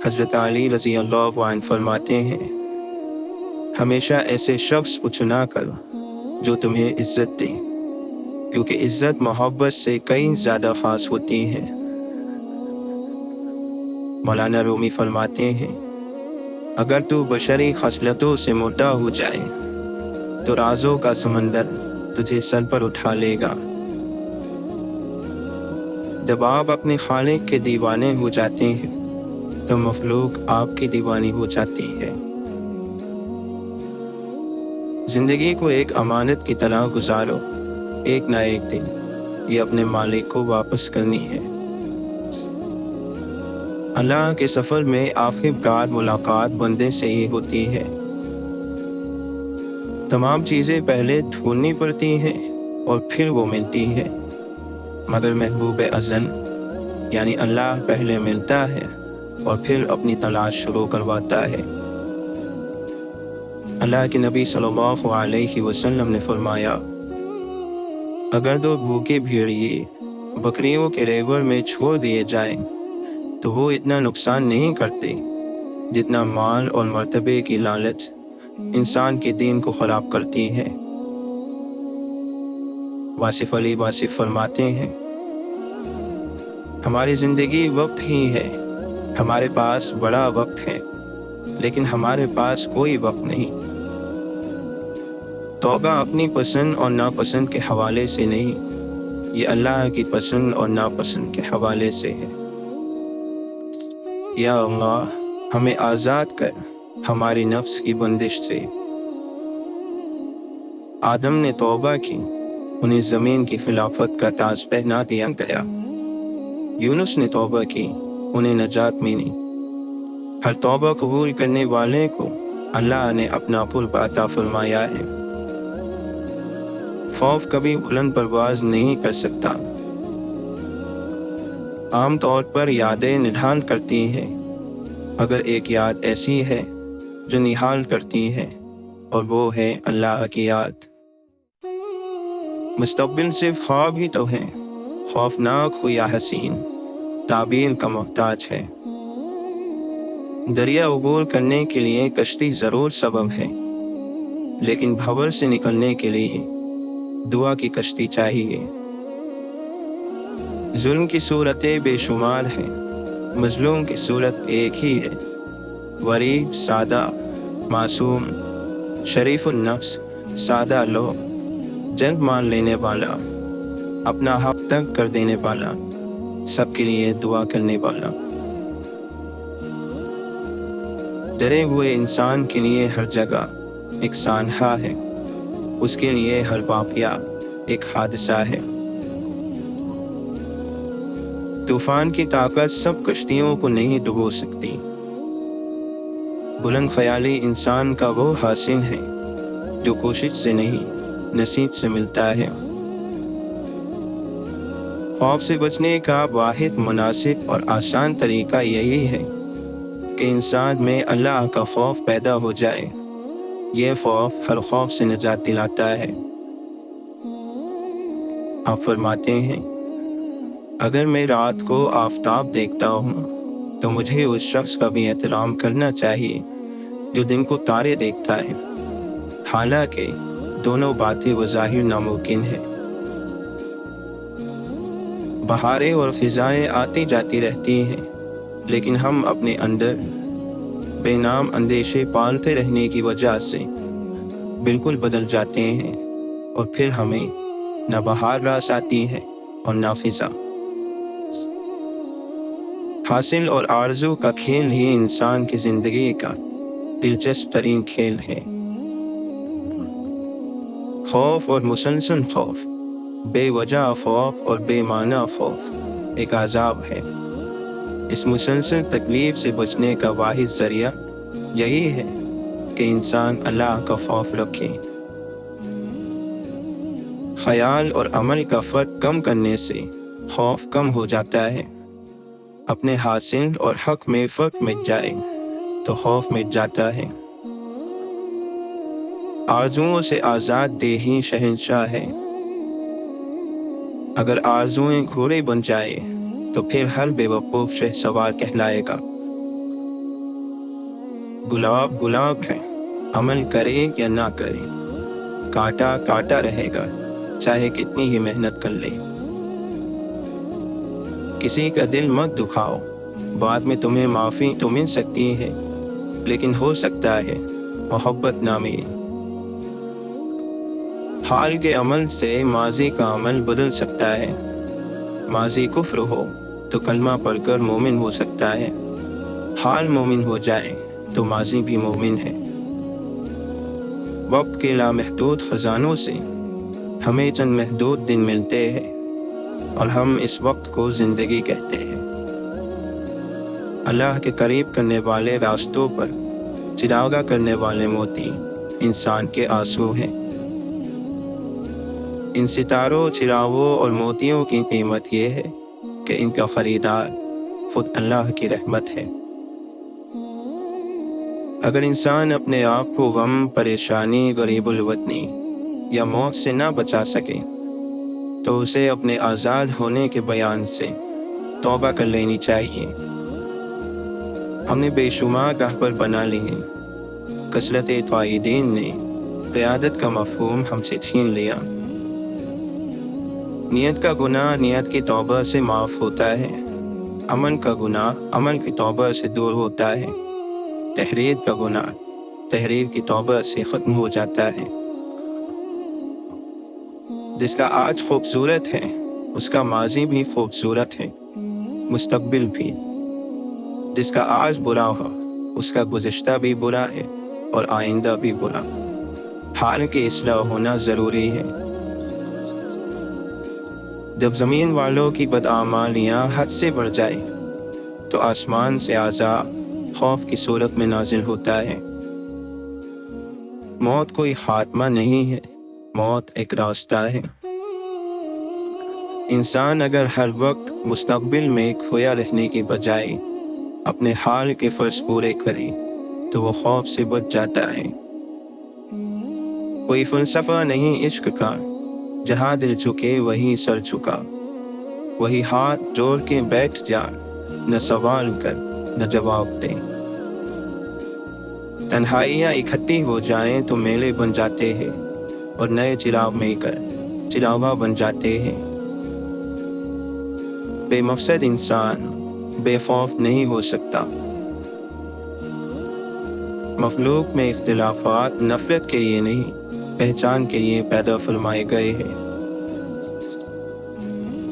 حضرت علی رضی اللہ عنہ فرماتے ہیں، ہمیشہ ایسے شخص کو چنا کرو جو تمہیں عزت دے، کیونکہ عزت محبت سے کئی زیادہ خاص ہوتی ہے۔ مولانا رومی فرماتے ہیں، اگر تو بشری خصلتوں سے موٹا ہو جائے تو رازوں کا سمندر تجھے سر پر اٹھا لے گا۔ جب آپ اپنے خالق کے دیوانے ہو جاتے ہیں تو مخلوق آپ کی دیوانی ہو جاتی ہے۔ زندگی کو ایک امانت کی طرح گزارو، ایک نہ ایک دن یہ اپنے مالک کو واپس کرنی ہے۔ اللہ کے سفر میں آخر کار ملاقات بندے سے ہی ہوتی ہے۔ تمام چیزیں پہلے ڈھونڈنی پڑتی ہیں اور پھر وہ ملتی ہے، مگر محبوب ازل یعنی اللہ پہلے ملتا ہے اور پھر اپنی تلاش شروع کرواتا ہے۔ اللہ کے نبی صلی اللہ علیہ وسلم نے فرمایا، اگر دو بھوکے بھیڑیے بکریوں کے ریوڑ میں چھوڑ دیے جائیں تو وہ اتنا نقصان نہیں کرتے جتنا مال اور مرتبے کی لالچ انسان کے دین کو خراب کرتی ہے۔ واصف علی واصف فرماتے ہیں، ہماری زندگی وقت ہی ہے، ہمارے پاس بڑا وقت ہے لیکن ہمارے پاس کوئی وقت نہیں۔ توبہ اپنی پسند اور ناپسند کے حوالے سے نہیں، یہ اللہ کی پسند اور ناپسند کے حوالے سے ہے۔ یا اللہ، ہمیں آزاد کر ہماری نفس کی بندش سے۔ آدم نے توبہ کی، انہیں زمین کی خلافت کا تاج پہنا دیا گیا۔ یونس نے توبہ کی، انہیں نجات ملی۔ ہر توبہ قبول کرنے والے کو اللہ نے اپنا قرب عطا فرمایا ہے۔ خوف کبھی بلند پرواز نہیں کر سکتا، عام طور پر یادیں نڈھال کرتی ہیں، مگر ایک یاد ایسی ہے جو نہال کرتی ہے اور وہ ہے اللہ کی یاد۔ مستقبل صرف خواب ہی تو ہے، خوفناک ہو یا حسین، تعبیر کا محتاج ہے۔ دریا عبور کرنے کے لیے کشتی ضرور سبب ہے، لیکن بھنور سے نکلنے کے لیے دعا کی کشتی چاہیے۔ ظلم کی صورتیں بے شمار ہیں، مظلوم کی صورت ایک ہی ہے۔ غریب، سادہ، معصوم، شریف النفس، سادہ لوگ، جلد مان لینے والا، اپنا حق تنگ کر دینے والا، سب کے لیے دعا کرنے والا۔ ڈرے ہوئے انسان کے لیے ہر جگہ ایک سانحہ ہے، اس کے لیے ہر واقعہ ایک حادثہ ہے۔ طوفان کی طاقت سب کشتیوں کو نہیں ڈبو سکتی۔ بلند خیالی انسان کا وہ حاصل ہے جو کوشش سے نہیں، نصیب سے ملتا ہے۔ خوف سے بچنے کا واحد مناسب اور آسان طریقہ یہی ہے کہ انسان میں اللہ کا خوف پیدا ہو جائے۔ یہ خوف ہر خوف سے نجات دلاتا ہے۔ آپ فرماتے ہیں، اگر میں رات کو آفتاب دیکھتا ہوں تو مجھے اس شخص کا بھی احترام کرنا چاہیے جو دن کو تارے دیکھتا ہے، حالانکہ دونوں باتیں بظاہر ناممکن ہیں۔ بہاریں اور خزائیں آتی جاتی رہتی ہیں، لیکن ہم اپنے اندر بے نام اندیشے پالتے رہنے کی وجہ سے بالکل بدل جاتے ہیں، اور پھر ہمیں نہ بہار راس آتی ہے اور نہ خزاں۔ حاصل اور آرزو کا کھیل ہی انسان کی زندگی کا دلچسپ ترین کھیل ہے۔ خوف اور مسلسل خوف، بے وجہ خوف اور بے معنی خوف ایک عذاب ہے۔ اس مسلسل تکلیف سے بچنے کا واحد ذریعہ یہی ہے کہ انسان اللہ کا خوف رکھے۔ خیال اور عمل کا فرق کم کرنے سے خوف کم ہو جاتا ہے۔ اپنے حاصل اور حق میں فرق مٹ جائے تو خوف مٹ جاتا ہے۔ آرزوؤں سے آزاد دیہی شہنشاہ ہے۔ اگر آرزوئیں گھوڑے بن جائے تو پھر ہر بے وقوف شہ سوار کہلائے گا۔ गुलाब गुलाब है, अमल करे या ना करे, कांटा कांटा रहेगा, चाहे कितनी ही मेहनत कर ले। किसी का दिल मत दुखाओ, बाद में तुम्हें माफ़ी तो मिल सकती है, लेकिन हो सकता है मोहब्बत ना मिले। हाल के अमल से माजी का अमल बदल सकता है। माजी कुफ्र हो तो कलमा पढ़कर मोमिन हो सकता है, हाल मोमिन हो जाए तो माजी भी मोमिन है। वक्त के लामहदूद ख़जानों से हमें चंद महदूद दिन मिलते हैं, और हम इस वक्त को ज़िंदगी कहते हैं। अल्लाह के करीब करने वाले रास्तों पर चिरागा करने वाले मोती इंसान के आंसू हैं। इन सितारों, चिरागों और मोतियों की कीमत ये है कि इनका ख़रीदार खुद अल्लाह की रहमत है। अगर इंसान अपने आप को गम, परेशानी, गरीबुल वतनी या मौत से ना बचा सके तो उसे अपने आज़ाद होने के बयान से तौबा कर लेनी चाहिए। हमने बेशुमार राहबर बना लिए, कसरत क़ाइदीन ने क़यादत का मफ़हूम हमसे छीन लिया। नियत का गुनाह नियत की तौबा से माफ़ होता है, अमल का गुनाह अमल की तौबा से दूर होता है, तहरीर का गुनाह तहरीर की तौबा से ख़त्म हो जाता है। जिसका आज खूबसूरत है उसका माजी भी खूबसूरत है, मुस्तकबिल भी। जिसका आज बुरा हो उसका गुज़िश्ता भी बुरा है और आइंदा भी बुरा। हाल की इस्लाह होना ज़रूरी है। जब ज़मीन वालों की बदआमालियाँ हद से बढ़ जाए तो आसमान से आज़ाब खौफ की सूरत में नाजिल होता है। मौत कोई खात्मा नहीं है, मौत एक रास्ता है। इंसान अगर हर वक्त मुस्तकबिल में खोया रहने की बजाय अपने हाल के फ़र्ज़ पूरे करे तो वो खौफ से बच जाता है। कोई फ़लसफ़ा नहीं इश्क का, जहाँ दिल झुके वही सर झुका। वही हाथ जोड़ के बैठ जा, न सवाल कर न जवाब दे। तन्हाइयाँ इकट्ठी हो जाएं तो मेले बन जाते हैं, और नए चिराग में कर चिरागा बन जाते हैं। बेमकसद इंसान बेखौफ नहीं हो सकता। मखलूक में इख्तिलाफात नफ़रत के लिए नहीं, पहचान के लिए पैदा फरमाए गए हैं।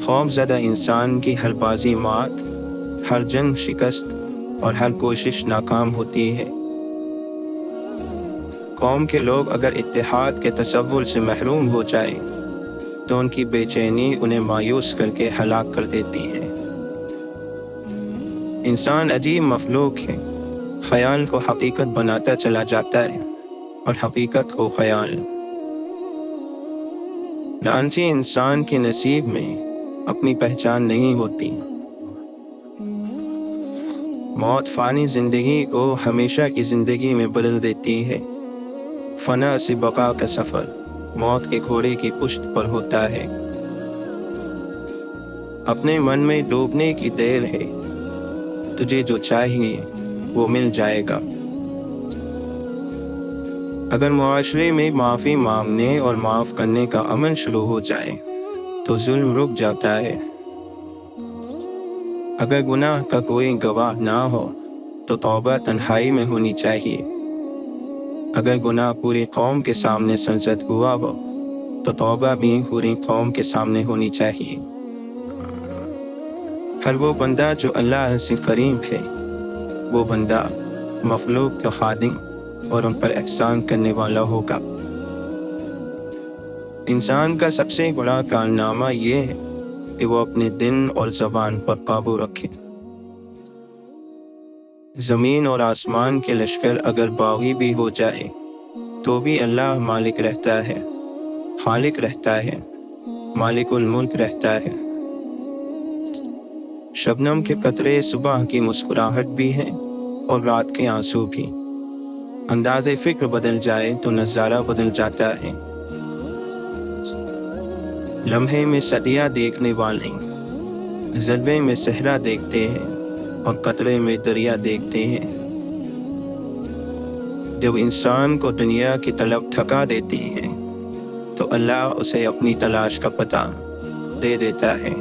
खौफज़दा इंसान की हर बाजी मात, हर जंग शिकस्त और हर कोशिश नाकाम होती है। कौम के लोग अगर इत्तेहाद के तसव्वुर से महरूम हो जाए तो उनकी बेचैनी उन्हें मायूस करके हलाक कर देती है। इंसान अजीब मखलूक है, ख्याल को हकीकत बनाता चला जाता है और हकीकत को ख्याल। लांची इंसान के नसीब में अपनी पहचान नहीं होती। मौत फ़ानी ज़िंदगी को हमेशा की ज़िंदगी में बदल देती है। फना से बका का सफ़र मौत के घोड़े की पुश्त पर होता है। अपने मन में डूबने की देर है, तुझे जो चाहिए वो मिल जाएगा। अगर मुआशरे में माफ़ी मांगने और माफ़ करने का अमल शुरू हो जाए तो जुल्म रुक जाता है। अगर गुनाह का कोई गवाह ना हो तो तौबा तन्हाई में होनी चाहिए। अगर गुनाह पूरी कौम के सामने सरज़द हुआ हो तो तौबा भी पूरी कौम के सामने होनी चाहिए। हर वो बंदा जो अल्लाह से करीब है, वो बंदा मखलूक का खादिम और उन पर एहसान करने वाला होगा। इंसान का सबसे बड़ा कारनामा ये है कि वो अपने दिल और ज़बान पर काबू रखे। ज़मीन और आसमान के लश्कर अगर बागी भी हो जाए तो भी अल्लाह मालिक रहता है, खालिक रहता है, मालिकुल मुल्क रहता है। शबनम के कतरे सुबह की मुस्कुराहट भी है और रात के आंसू भी। अंदाज़े फ़िक्र बदल जाए तो नज़ारा बदल जाता है। लम्हे में सदियाँ देखने वाले ज़लबे में सहरा देखते हैं और कतरे में दरिया देखते हैं। جب انسان کو دنیا کی طلب تھکا دیتی ہے تو اللہ اسے اپنی تلاش کا پتہ دے دیتا ہے۔